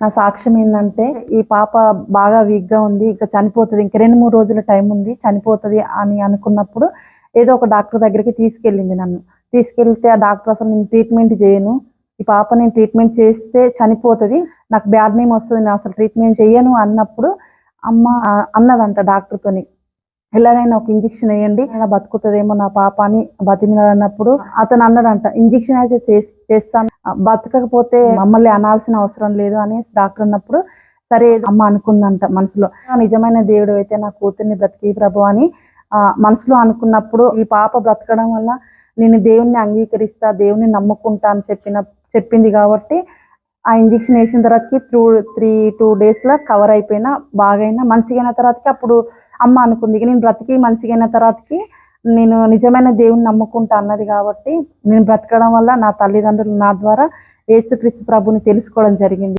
నా సాక్ష్యం ఏంటంటే ఈ పాప బాగా వీక్‌గా ఉంది. ఇక చనిపోతది. ఇంక 2, 3 రోజుల టైం ఉంది. చనిపోతది అని అనుకున్నప్పుడు ఏదో ఒక డాక్టర్ దగ్గరికి తీసుకెళ్ళింది నన్ను. తీసుకెళ్తే ఆ డాక్టర్ అసలు నేను ట్రీట్మెంట్ చేయను. ఈ పాప నేను ట్రీట్మెంట్ చేస్తే చనిపోతది. నాకు బ్యాడ్ నేమ్ వస్తది. నేను అసలు ట్రీట్మెంట్ చెయ్యను అన్నప్పుడు అమ్మ అన్నదంట డాక్టర్‌తోని. ఎలాగైనా ఒక ఇంజెక్షన్ ఎయండి. అయినా బతుకుతదేమో నా పాప అని బతిమిలాడినప్పుడు అతను అన్నాడంట, ఇంజెక్షన్ అయితే చేస్తాను. బతకకపోతే మమ్మల్ని అనాల్సిన అవసరం లేదు అనేసి డాక్టర్ అన్నప్పుడు, సరే అమ్మ అనుకుందంట మనసులో. నిజమైన దేవుడు అయితే నా కూతుర్ని బ్రతికి ప్రభు అని మనసులో అనుకున్నప్పుడు ఈ పాప బ్రతకడం వల్ల నేను దేవుణ్ణి అంగీకరిస్తా, దేవుణ్ణి నమ్ముకుంటా అని చెప్పింది కాబట్టి ఆ ఇంజెక్షన్ వేసిన తర్వాతకి 2 డేస్‌లో కవర్ అయిపోయినా, బాగైనా, మంచిగైన తర్వాతకి అప్పుడు అమ్మ అనుకుంది. ఇక నేను బ్రతికి మంచిగైన తర్వాతకి నేను నిజమైన దేవుడిని నమ్ముకుంటా అన్నది కాబట్టి, నేను బ్రతకడం వల్ల నా తల్లిదండ్రులు నా ద్వారా యేసుక్రీస్తు ప్రభువుని తెలుసుకోవడం జరిగింది.